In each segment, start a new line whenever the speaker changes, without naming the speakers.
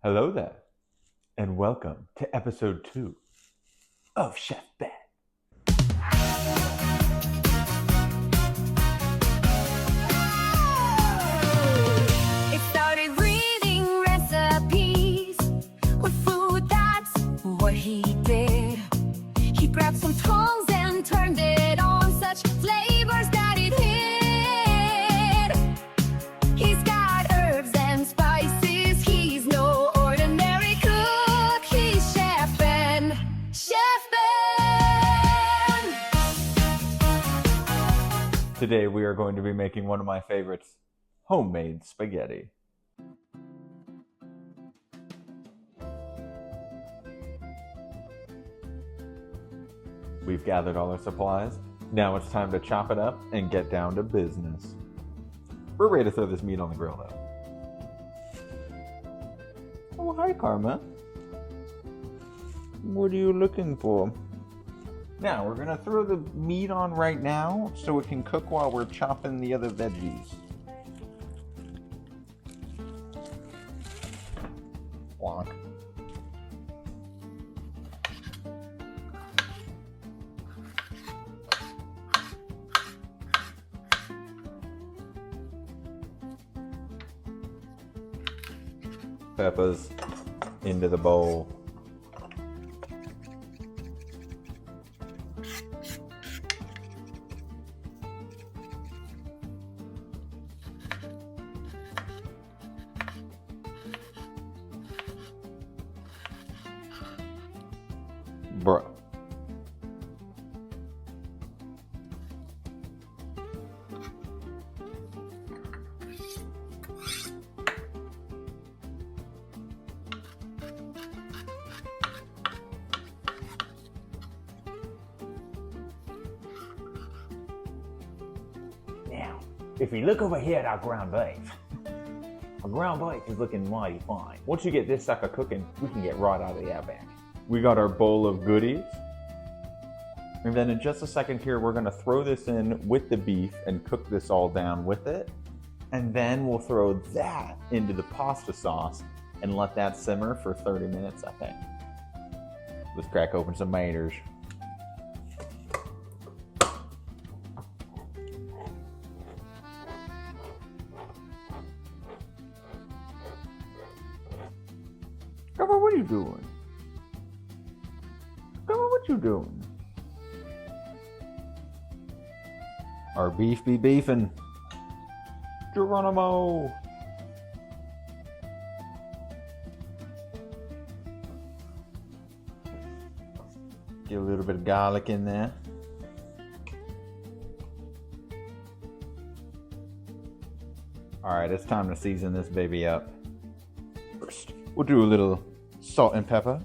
Hello there, and welcome to episode 2 of Chef Ben.
It started reading recipes with food, that's what he did. He grabbed some tongs and turned it on, such flavors that it hid. He's got herbs and spices, he's no ordinary cook. He's Chef Ben, Chef Ben.
Today we are going to be making one of my favorites, homemade spaghetti. We've gathered all our supplies. Now it's time to chop it up and get down to business. We're ready to throw this meat on the grill though. Oh, hi Karma. What are you looking for? Now we're gonna throw the meat on right now so it can cook while we're chopping the other veggies. Wonk. Peppers into the bowl. Bruh.
Now, if you look over here at our ground beef, our ground beef is looking mighty fine. Once you get this sucker cooking, we can get right out of the outback.
We got our bowl of goodies. And then in just a second here, we're gonna throw this in with the beef and cook this all down with it. And then we'll throw that into the pasta sauce and let that simmer for 30 minutes, I think. Let's crack open some maters. Come on, what are you doing? Come on, what you doing? Our beef be beefing. Geronimo! Get a little bit of garlic in there. Alright, it's time to season this baby up. First, we'll do a little salt and pepper.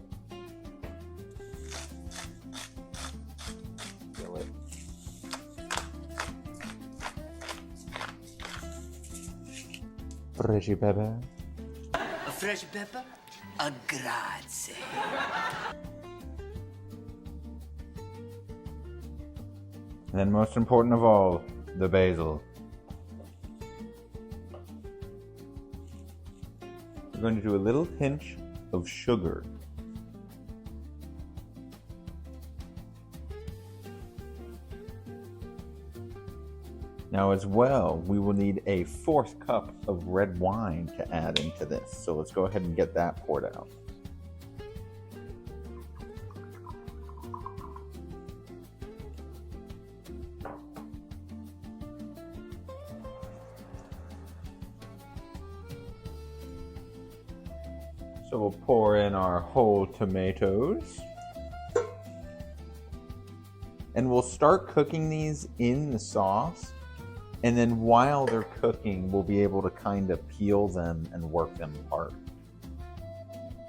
Fresh pepper.
A fresh pepper? A grazie.
And then most important of all, the basil. We're going to do a little pinch of sugar. Now as well, we will need a 1/4 cup of red wine to add into this. So let's go ahead and get that poured out. So we'll pour in our whole tomatoes. And we'll start cooking these in the sauce. And then while they're cooking, we'll be able to kind of peel them and work them apart.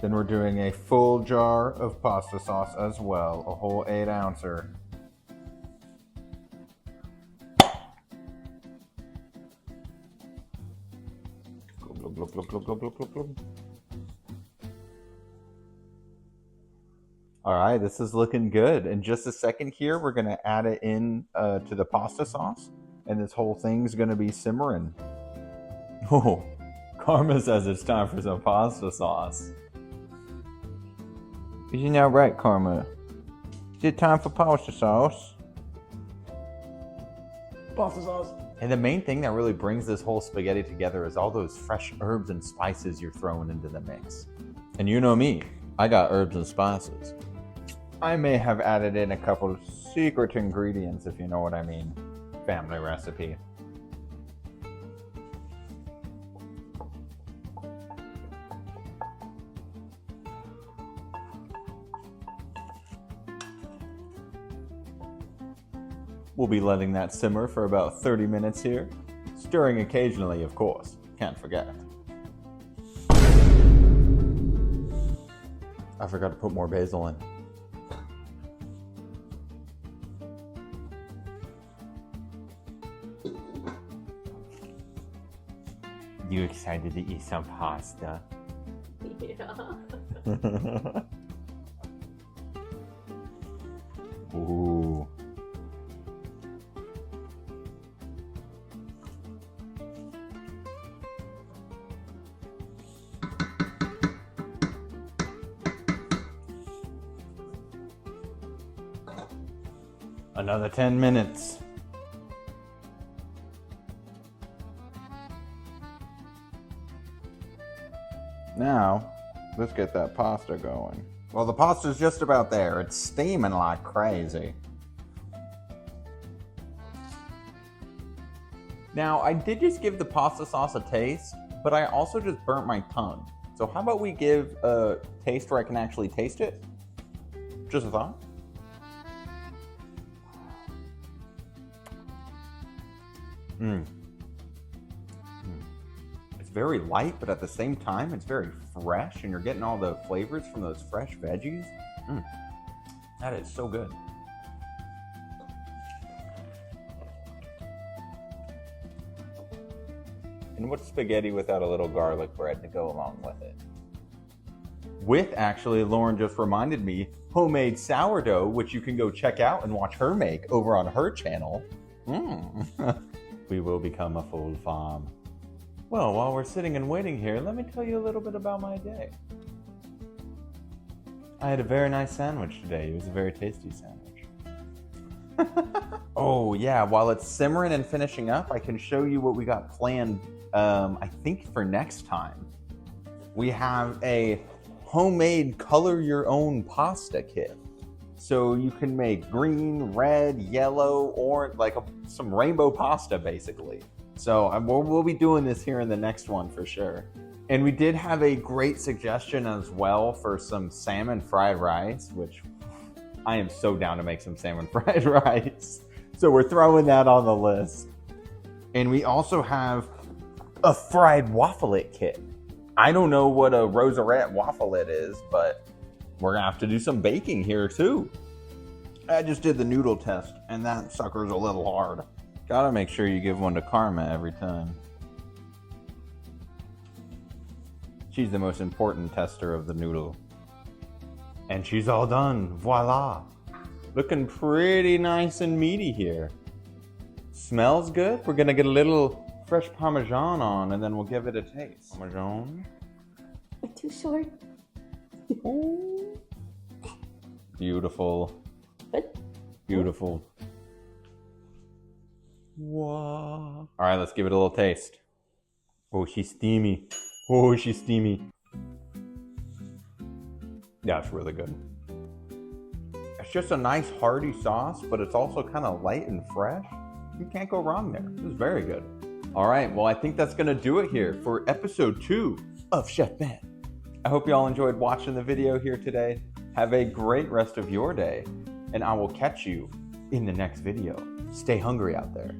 Then we're doing a full jar of pasta sauce as well, a whole 8-ouncer. Glub, glub, glub, glub, glub, glub, glub, glub. All right, this is looking good. In just a second here, we're gonna add it in to the pasta sauce, and this whole thing's gonna be simmering. Oh, Karma says it's time for some pasta sauce. Isn't that right, Karma? Is it time for pasta sauce?
Pasta sauce.
And the main thing that really brings this whole spaghetti together is all those fresh herbs and spices you're throwing into the mix. And you know me, I got herbs and spices. I may have added in a couple of secret ingredients, if you know what I mean. Family recipe. We'll be letting that simmer for about 30 minutes here, stirring occasionally, of course. Can't forget. I forgot to put more basil in.
You excited to eat some pasta?
Yeah.
Ooh. Another 10 minutes. Now, let's get that pasta going. Well, the pasta's just about there. It's steaming like crazy. Now, I did just give the pasta sauce a taste, but I also just burnt my tongue. So how about we give a taste where I can actually taste it? Just a thought. It's very light, but at the same time, it's very fresh, and you're getting all the flavors from those fresh veggies. That is so good. And what's spaghetti without a little garlic bread to go along with it? With, actually, Lauren just reminded me, homemade sourdough, which you can go check out and watch her make over on her channel. We will become a full farm. Well, while we're sitting and waiting here, let me tell you a little bit about my day. I had a very nice sandwich today. It was a very tasty sandwich. Oh yeah, while it's simmering and finishing up, I can show you what we got planned, I think for next time. We have a homemade color your own pasta kit. So you can make green, red, yellow, orange, like some rainbow pasta basically. So we'll be doing this here in the next one for sure. And we did have a great suggestion as well for some salmon fried rice, which I am so down to make some salmon fried rice. So we're throwing that on the list. And we also have a fried waffleette kit. I don't know what a rosarette waffleette is, but we're gonna have to do some baking here too. I just did the noodle test, and that sucker's a little hard. Gotta make sure you give one to Karma every time. She's the most important tester of the noodle. And she's all done, voila. Looking pretty nice and meaty here. Smells good. We're gonna get a little fresh Parmesan on, and then we'll give it a taste. Parmesan.
Too short.
Beautiful.
Good.
Beautiful. Wow. All right, let's give it a little taste. Oh, she's steamy. Oh, she's steamy. Yeah, it's really good. It's just a nice hearty sauce, but it's also kind of light and fresh. You can't go wrong there. This is very good. All right, well, I think that's gonna do it here for episode 2 of Chef Ben. I hope you all enjoyed watching the video here today. Have a great rest of your day, and I will catch you in the next video. Stay hungry out there.